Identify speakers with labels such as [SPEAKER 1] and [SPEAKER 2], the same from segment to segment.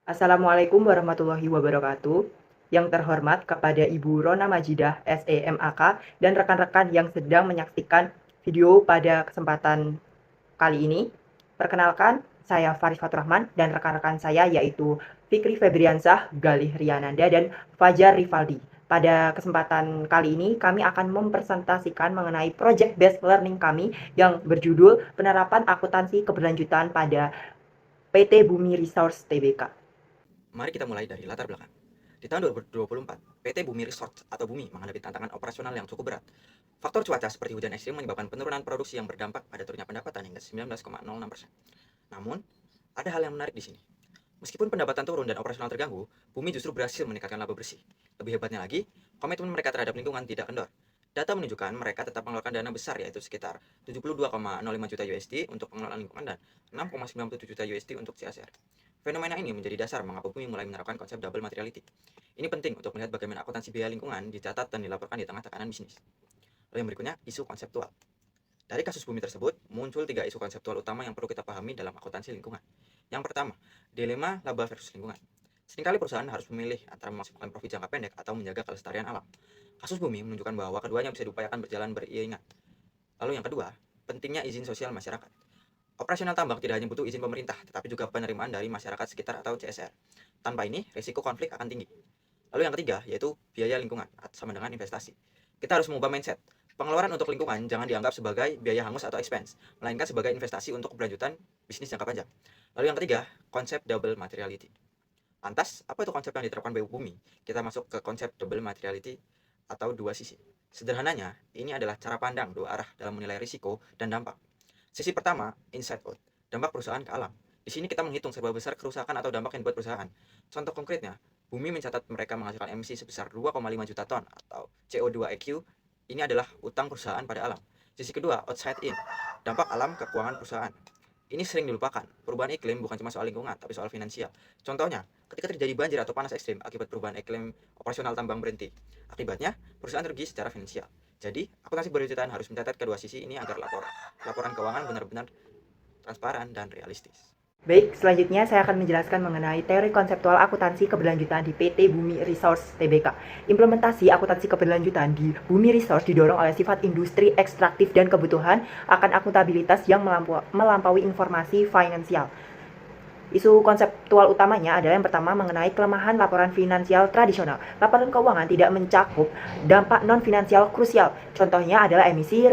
[SPEAKER 1] Assalamualaikum warahmatullahi wabarakatuh. Yang terhormat kepada Ibu Rona Majidah, SEMAK, dan rekan-rekan yang sedang menyaksikan video pada kesempatan kali ini. Perkenalkan, saya Faris Faturrahman dan rekan-rekan saya yaitu Fikri Febriansah, Galih Riananda, dan Fajar Rivaldi. Pada kesempatan kali ini, kami akan mempresentasikan mengenai Project Based Learning kami yang berjudul Penerapan Akuntansi Keberlanjutan pada PT Bumi Resource Tbk.
[SPEAKER 2] Mari kita mulai dari latar belakang. Di tahun 2024, PT Bumi Resource atau Bumi menghadapi tantangan operasional yang cukup berat. Faktor cuaca seperti hujan ekstrim menyebabkan penurunan produksi yang berdampak pada turunnya pendapatan hingga 19,06%. Namun, ada hal yang menarik di sini. Meskipun pendapatan turun dan operasional terganggu, Bumi justru berhasil meningkatkan laba bersih. Lebih hebatnya lagi, komitmen mereka terhadap lingkungan tidak kendor. Data menunjukkan mereka tetap mengeluarkan dana besar yaitu sekitar 72,05 juta USD untuk pengelolaan lingkungan dan 6,97 juta USD untuk CSR. Fenomena ini menjadi dasar mengapa Bumi mulai menerapkan konsep double materiality. Ini penting untuk melihat bagaimana akuntansi biaya lingkungan dicatat dan dilaporkan di tengah tekanan bisnis. Lalu yang berikutnya, isu konseptual. Dari kasus Bumi tersebut, muncul 3 isu konseptual utama yang perlu kita pahami dalam akuntansi lingkungan. Yang pertama, dilema laba versus lingkungan. Seringkali perusahaan harus memilih antara memaksimalkan profit jangka pendek atau menjaga kelestarian alam. Kasus Bumi menunjukkan bahwa keduanya bisa diupayakan berjalan beriringan. Lalu yang kedua, pentingnya izin sosial masyarakat. Operasional tambang tidak hanya butuh izin pemerintah, tetapi juga penerimaan dari masyarakat sekitar atau CSR. Tanpa ini, risiko konflik akan tinggi. Lalu yang ketiga, yaitu biaya lingkungan, sama dengan investasi. Kita harus mengubah mindset. Pengeluaran untuk lingkungan jangan dianggap sebagai biaya hangus atau expense, melainkan sebagai investasi untuk keberlanjutan bisnis jangka panjang. Lalu yang ketiga, konsep double materiality. Lantas, apa itu konsep yang diterapkan BU Bumi? Kita masuk ke konsep double materiality atau dua sisi. Sederhananya, ini adalah cara pandang dua arah dalam menilai risiko dan dampak. Sisi pertama, inside out, dampak perusahaan ke alam. Di sini kita menghitung seberapa besar kerusakan atau dampak yang dibuat perusahaan. Contoh konkretnya, Bumi mencatat mereka menghasilkan emisi sebesar 2,5 juta ton atau CO2 EQ. Ini adalah utang perusahaan pada alam. Sisi kedua, outside in, dampak alam ke keuangan perusahaan. Ini sering dilupakan. Perubahan iklim bukan cuma soal lingkungan, tapi soal finansial. Contohnya, ketika terjadi banjir atau panas ekstrim akibat perubahan iklim, operasional tambang berhenti. Akibatnya, perusahaan rugi secara finansial. Jadi, akuntansi berkelanjutan harus mencatat kedua sisi ini agar laporan keuangan benar-benar transparan dan realistis.
[SPEAKER 1] Baik, selanjutnya saya akan menjelaskan mengenai teori konseptual akuntansi keberlanjutan di PT Bumi Resource Tbk. Implementasi akuntansi keberlanjutan di Bumi Resource didorong oleh sifat industri ekstraktif dan kebutuhan akan akuntabilitas yang melampaui informasi finansial. Isu konseptual utamanya adalah yang pertama mengenai kelemahan laporan finansial tradisional. Laporan keuangan tidak mencakup dampak non-finansial krusial. Contohnya adalah emisi,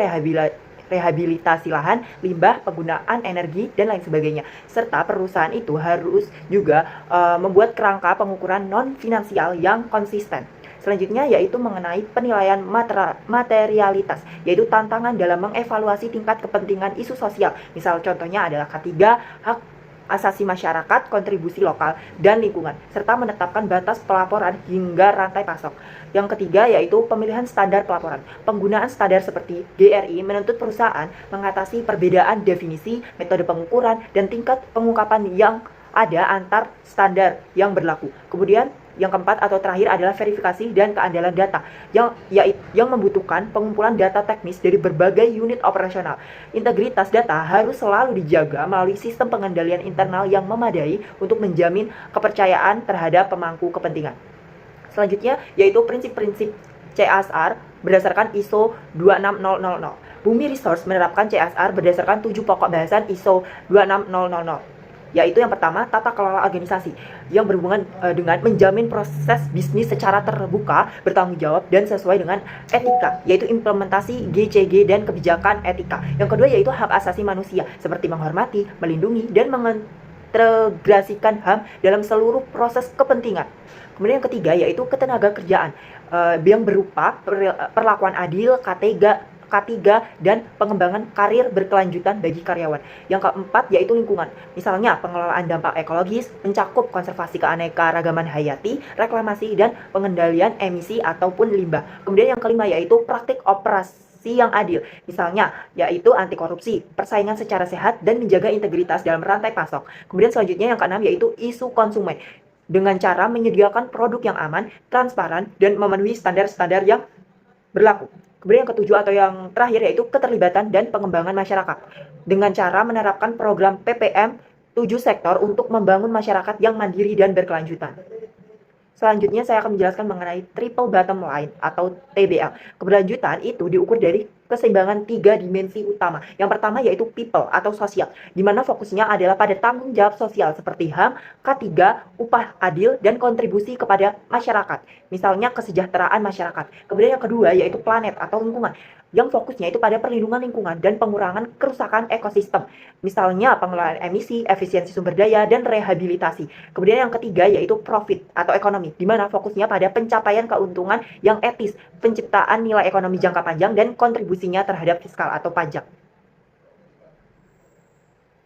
[SPEAKER 1] rehabilitasi lahan, limbah, penggunaan energi, dan lain sebagainya. Serta perusahaan itu harus juga membuat kerangka pengukuran non-finansial yang konsisten. Selanjutnya yaitu mengenai penilaian materialitas, yaitu tantangan dalam mengevaluasi tingkat kepentingan isu sosial. Misal contohnya adalah K3, hak asasi masyarakat, kontribusi lokal, dan lingkungan, serta menetapkan batas pelaporan hingga rantai pasok. Yang ketiga yaitu pemilihan standar pelaporan. Penggunaan standar seperti GRI menuntut perusahaan mengatasi perbedaan definisi, metode pengukuran, dan tingkat pengungkapan yang ada antar standar yang berlaku. Kemudian yang keempat atau terakhir adalah verifikasi dan keandalan data yang membutuhkan pengumpulan data teknis dari berbagai unit operasional. Integritas data harus selalu dijaga melalui sistem pengendalian internal yang memadai untuk menjamin kepercayaan terhadap pemangku kepentingan. Selanjutnya yaitu prinsip-prinsip CSR berdasarkan ISO 26000. Bumi Resource menerapkan CSR berdasarkan 7 pokok bahasan ISO 26000. Yaitu yang pertama, tata kelola organisasi yang berhubungan dengan menjamin proses bisnis secara terbuka, bertanggung jawab, dan sesuai dengan etika, yaitu implementasi GCG dan kebijakan etika. Yang kedua yaitu hak asasi manusia, seperti menghormati, melindungi, dan mengintegrasikan HAM dalam seluruh proses kepentingan. Kemudian yang ketiga yaitu ketenaga kerjaan yang berupa perlakuan adil, K3 dan pengembangan karir berkelanjutan bagi karyawan. Yang keempat yaitu lingkungan. Misalnya pengelolaan dampak ekologis mencakup konservasi keanekaragaman hayati, reklamasi, dan pengendalian emisi ataupun limbah. Kemudian yang kelima yaitu praktik operasi yang adil. Misalnya yaitu anti korupsi, persaingan secara sehat, dan menjaga integritas dalam rantai pasok. Kemudian selanjutnya yang keenam yaitu isu konsumen dengan cara menyediakan produk yang aman, transparan, dan memenuhi standar-standar yang berlaku. Kemudian yang ketujuh atau yang terakhir yaitu keterlibatan dan pengembangan masyarakat dengan cara menerapkan program PPM 7 sektor untuk membangun masyarakat yang mandiri dan berkelanjutan. Selanjutnya saya akan menjelaskan mengenai triple bottom line atau TBL. Keberlanjutan itu diukur dari keseimbangan 3 dimensi utama. Yang pertama yaitu people atau sosial, di mana fokusnya adalah pada tanggung jawab sosial seperti HAM, K3, upah adil, dan kontribusi kepada masyarakat. Misalnya kesejahteraan masyarakat. Kemudian yang kedua yaitu planet atau lingkungan, yang fokusnya itu pada perlindungan lingkungan dan pengurangan kerusakan ekosistem. Misalnya pengelolaan emisi, efisiensi sumber daya, dan rehabilitasi. Kemudian yang ketiga yaitu profit atau ekonomi, di mana fokusnya pada pencapaian keuntungan yang etis, penciptaan nilai ekonomi jangka panjang, dan kontribusinya terhadap fiskal atau pajak.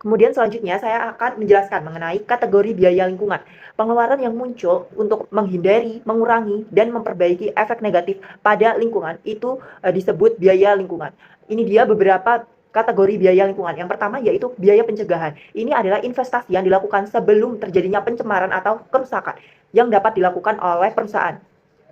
[SPEAKER 1] Kemudian selanjutnya saya akan menjelaskan mengenai kategori biaya lingkungan. Pengeluaran yang muncul untuk menghindari, mengurangi, dan memperbaiki efek negatif pada lingkungan itu disebut biaya lingkungan. Ini dia beberapa kategori biaya lingkungan. Yang pertama yaitu biaya pencegahan. Ini adalah investasi yang dilakukan sebelum terjadinya pencemaran atau kerusakan yang dapat dilakukan oleh perusahaan.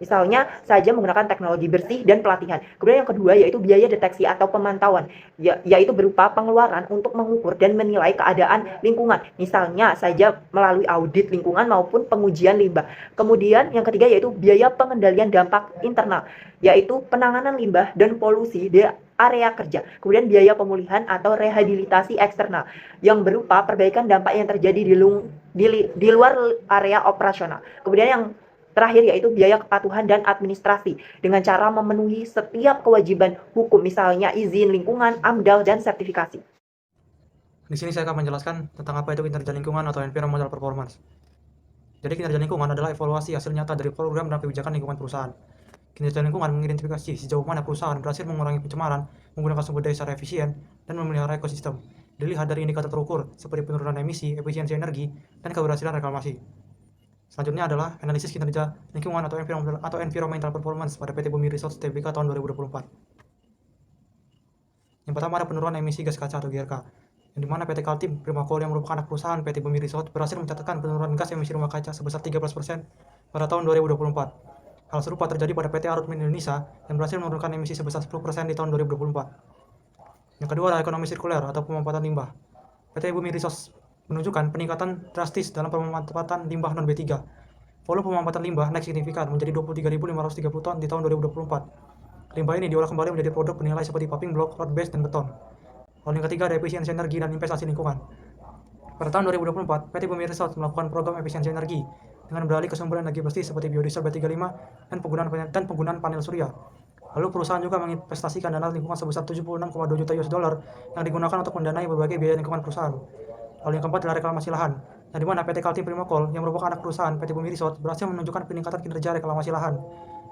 [SPEAKER 1] Misalnya saja menggunakan teknologi bersih dan pelatihan. Kemudian yang kedua yaitu biaya deteksi atau pemantauan, yaitu berupa pengeluaran untuk mengukur dan menilai keadaan lingkungan. Misalnya saja melalui audit lingkungan maupun pengujian limbah. Kemudian yang ketiga yaitu biaya pengendalian dampak internal, yaitu penanganan limbah dan polusi di area kerja. Kemudian biaya pemulihan atau rehabilitasi eksternal yang berupa perbaikan dampak yang terjadi di luar area operasional. Kemudian yang terakhir yaitu biaya kepatuhan dan administrasi dengan cara memenuhi setiap kewajiban hukum, misalnya izin lingkungan, AMDAL, dan sertifikasi.
[SPEAKER 3] Di sini saya akan menjelaskan tentang apa itu kinerja lingkungan atau environmental performance. Jadi kinerja lingkungan adalah evaluasi hasil nyata dari program dan kebijakan lingkungan perusahaan. Kinerja lingkungan mengidentifikasi sejauh mana perusahaan berhasil mengurangi pencemaran, menggunakan sumber daya secara efisien, dan memelihara ekosistem. Dilihat dari indikator terukur seperti penurunan emisi, efisiensi energi, dan keberhasilan reklamasi. Selanjutnya adalah analisis kinerja lingkungan atau environmental performance pada PT Bumi Resource Tbk tahun 2024. Yang pertama ada penurunan emisi gas kaca atau GRK, yang dimana PT Kaltim Primakol yang merupakan anak perusahaan PT Bumi Resource berhasil mencatatkan penurunan gas emisi rumah kaca sebesar 13% pada tahun 2024. Hal serupa terjadi pada PT Arutmin Indonesia yang berhasil menurunkan emisi sebesar 10% di tahun 2024. Yang kedua adalah ekonomi sirkuler atau pemanfaatan limbah. PT Bumi Resource menunjukkan peningkatan drastis dalam pemanfaatan limbah non-B3. Volume pemanfaatan limbah naik signifikan menjadi 23.530 ton di tahun 2024. Limbah ini diolah kembali menjadi produk bernilai seperti paving block, road base, dan beton. Lalu yang ketiga ada efisiensi energi dan investasi lingkungan. Pada tahun 2024, PT Bumi Resource melakukan program efisiensi energi dengan beralih ke sumber energi bersih seperti biodiesel B35 dan penggunaan panel surya. Lalu perusahaan juga menginvestasikan dana lingkungan sebesar 76,2 juta US dollar yang digunakan untuk mendanai berbagai biaya lingkungan perusahaan. Lalu yang keempat adalah reklamasi lahan, yang dimana PT Kaltim Primakol yang merupakan anak perusahaan PT Bumi Resource berhasil menunjukkan peningkatan kinerja reklamasi lahan,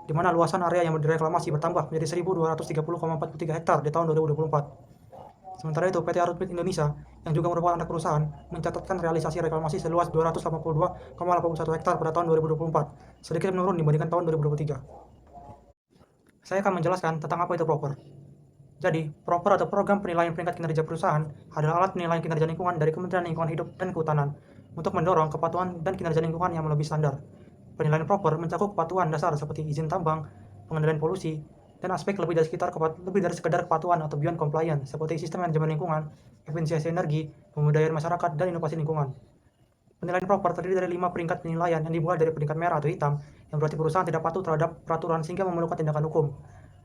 [SPEAKER 3] di mana luasan area yang direklamasi bertambah menjadi 1.230,43 hektar di tahun 2024. Sementara itu, PT Arutmin Indonesia yang juga merupakan anak perusahaan mencatatkan realisasi reklamasi seluas 282,81 hektar pada tahun 2024, sedikit menurun dibandingkan tahun 2023. Saya akan menjelaskan tentang apa itu proper. Jadi, proper atau program penilaian peringkat kinerja perusahaan adalah alat penilaian kinerja lingkungan dari Kementerian Lingkungan Hidup dan Kehutanan untuk mendorong kepatuhan dan kinerja lingkungan yang lebih standar. Penilaian proper mencakup kepatuhan dasar seperti izin tambang, pengendalian polusi, dan aspek lebih dari sekedar kepatuhan atau beyond compliance seperti sistem manajemen lingkungan, efisiensi energi, pemberdayaan masyarakat, dan inovasi lingkungan. Penilaian proper terdiri dari 5 peringkat penilaian yang dimulai dari peringkat merah atau hitam, yang berarti perusahaan tidak patuh terhadap peraturan sehingga memerlukan tindakan hukum.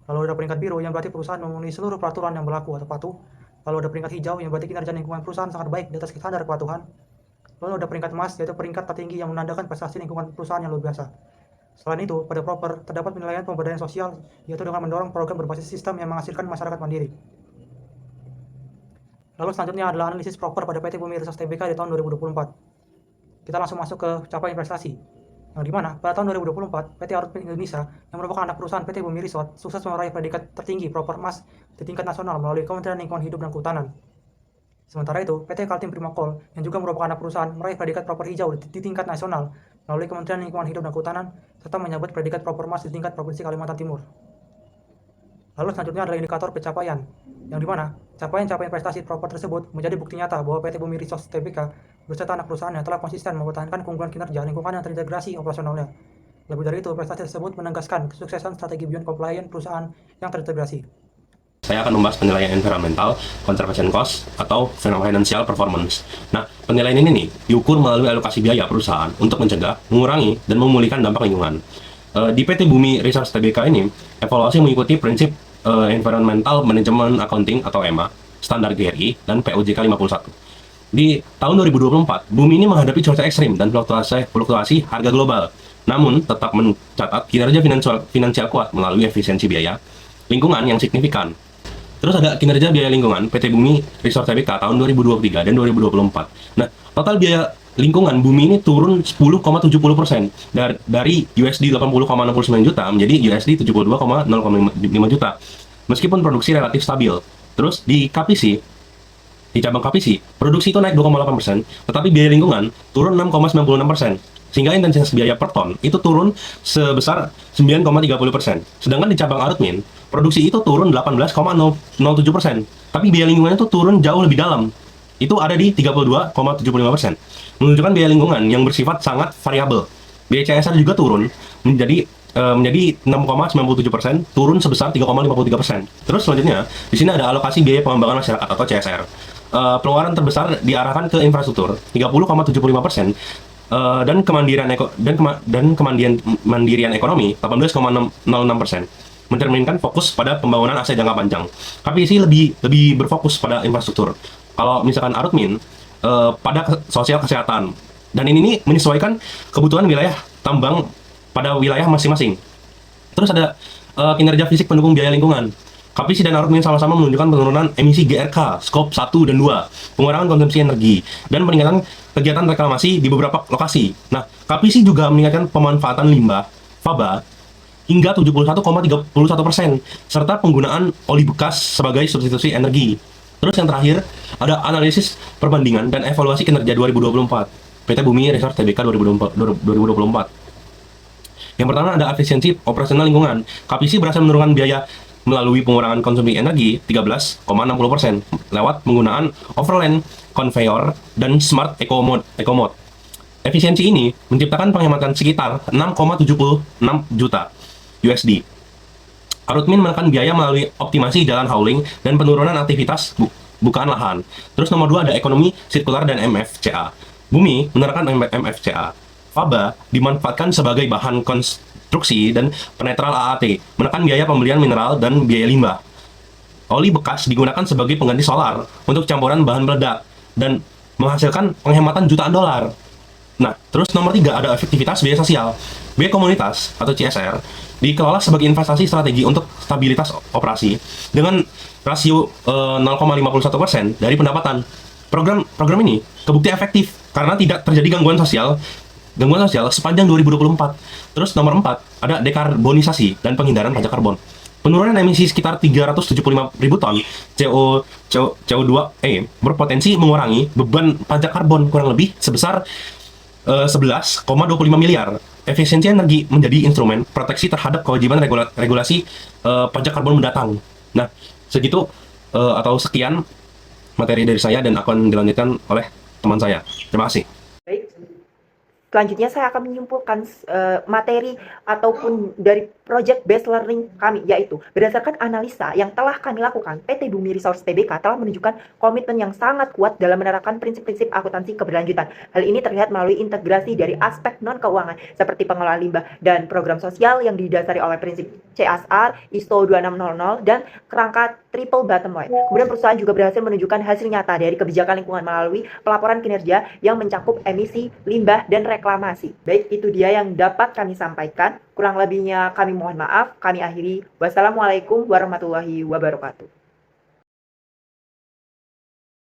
[SPEAKER 3] Lalu ada peringkat biru yang berarti perusahaan memenuhi seluruh peraturan yang berlaku atau patuh. Lalu ada peringkat hijau yang berarti kinerja lingkungan perusahaan sangat baik di atas standar kepatuhan. Lalu ada peringkat emas yaitu peringkat tertinggi yang menandakan prestasi lingkungan perusahaan yang luar biasa. Selain itu, pada proper terdapat penilaian pemberdayaan sosial yaitu dengan mendorong program berbasis sistem yang menghasilkan masyarakat mandiri. Lalu selanjutnya adalah analisis proper pada PT Bumi Resource Tbk di tahun 2024. Kita langsung masuk ke capaian prestasi. Yang dimana pada tahun 2024 PT Arutmin Indonesia yang merupakan anak perusahaan PT Bumi Resource sukses meraih predikat tertinggi proper emas di tingkat nasional melalui Kementerian Lingkungan Hidup dan Kehutanan. Sementara itu PT Kaltim Primakol yang juga merupakan anak perusahaan meraih predikat proper hijau di tingkat nasional melalui Kementerian Lingkungan Hidup dan Kehutanan serta menyabet predikat proper emas di tingkat Provinsi Kalimantan Timur. Lalu selanjutnya adalah indikator pencapaian, yang dimana capaian-capaian prestasi proper tersebut menjadi bukti nyata bahwa PT Bumi Resource Tbk beserta anak perusahaannya telah konsisten mempertahankan keunggulan kinerja lingkungan yang terintegrasi operasionalnya. Lebih dari itu, prestasi tersebut menegaskan kesuksesan strategi beyond compliant perusahaan yang terintegrasi.
[SPEAKER 4] saya akan membahas penilaian environmental, conservation cost, atau financial performance. Nah, penilaian ini nih diukur melalui alokasi biaya perusahaan untuk mencegah, mengurangi, dan memulihkan dampak lingkungan. Di PT Bumi Resource Tbk ini, evaluasi mengikuti prinsip Environmental Management Accounting atau EMA, standar GRI, dan POJK 51. Di tahun 2024, bumi ini menghadapi cuaca ekstrim dan fluktuasi harga global, namun tetap mencatat kinerja finansial kuat melalui efisiensi biaya lingkungan yang signifikan. Terus ada kinerja biaya lingkungan PT Bumi Resource Tbk tahun 2023 dan 2024. Nah, total biaya lingkungan bumi ini turun 10,70% dari USD 80,69 juta menjadi USD 72,05 juta. Meskipun produksi relatif stabil. Terus di cabang KPC, produksi itu naik 2,8%, tetapi biaya lingkungan turun 6,96%. Sehingga intensitas biaya per ton itu turun sebesar 9,30%. Sedangkan di cabang Arutmin, produksi itu turun 18,07%. Tapi biaya lingkungan itu turun jauh lebih dalam. Itu ada di 32,75%. Menunjukkan biaya lingkungan yang bersifat sangat variabel. Biaya CSR juga turun menjadi 6,97%, turun sebesar 3,53%. Terus selanjutnya, di sini ada alokasi biaya pengembangan masyarakat atau CSR. Pengeluaran terbesar diarahkan ke infrastruktur 30,75%, dan kemandirian ekonomi 18,06%, mencerminkan fokus pada pembangunan aset jangka panjang. Tapi sih lebih berfokus pada infrastruktur. Kalau misalkan Arutmin pada sosial kesehatan, dan ini menyesuaikan kebutuhan wilayah tambang pada wilayah masing-masing. Terus ada kinerja fisik pendukung biaya lingkungan. KPC dan Arutmin sama-sama menunjukkan penurunan emisi GRK, skop 1 dan 2, pengurangan konsumsi energi, dan peningkatan kegiatan reklamasi di beberapa lokasi. Nah, KPC juga meningkatkan pemanfaatan limbah, faba, hingga 71,31%, serta penggunaan oli bekas sebagai substitusi energi. Terus yang terakhir, ada analisis perbandingan dan evaluasi kinerja 2024, PT Bumi Resource Tbk 2024. Yang pertama ada efisiensi operasional lingkungan. KPC berhasil menurunkan biaya melalui pengurangan konsumsi energi 13,60% lewat penggunaan overland, conveyor, dan smart eco mode. Efisiensi ini menciptakan penghematan sekitar 6,76 juta USD. Arutmin menekan biaya melalui optimasi jalan hauling dan penurunan aktivitas bukaan lahan. Terus nomor 2 ada ekonomi sirkular dan MFCA. Bumi menerapkan MFCA. Faba dimanfaatkan sebagai bahan konstruksi dan penetral AAT, menekan biaya pembelian mineral dan biaya limbah. Oli bekas digunakan sebagai pengganti solar untuk campuran bahan peledak dan menghasilkan penghematan jutaan dolar. Nah, terus nomor 3 ada efektivitas biaya sosial. Biaya komunitas atau CSR dikelola sebagai investasi strategi untuk stabilitas operasi dengan rasio 0,51% dari pendapatan. Program ini terbukti efektif karena tidak terjadi gangguan sosial sepanjang 2024. Terus nomor 4 ada dekarbonisasi dan penghindaran pajak karbon. Penurunan emisi sekitar 375.000 ton CO2 berpotensi mengurangi beban pajak karbon kurang lebih sebesar 11,25 miliar. Efisiensi energi menjadi instrumen proteksi terhadap kewajiban regulasi pajak karbon mendatang. Nah, segitu atau sekian materi dari saya dan akan dilanjutkan oleh teman saya. Terima kasih.
[SPEAKER 1] Baik. Selanjutnya saya akan menyimpulkan materi ataupun dari project based learning kami, yaitu berdasarkan analisa yang telah kami lakukan, PT Bumi Resource Tbk telah menunjukkan komitmen yang sangat kuat dalam menerapkan prinsip-prinsip akuntansi keberlanjutan. Hal ini terlihat melalui integrasi dari aspek non-keuangan seperti pengelolaan limbah dan program sosial yang didasari oleh prinsip CSR, ISO 2600, dan kerangka triple bottom line. Kemudian perusahaan juga berhasil menunjukkan hasil nyata dari kebijakan lingkungan melalui pelaporan kinerja yang mencakup emisi, limbah, dan reklamasi. Baik, itu dia yang dapat kami sampaikan. Kurang lebihnya kami mohon maaf. Kami akhiri. Wassalamualaikum warahmatullahi wabarakatuh.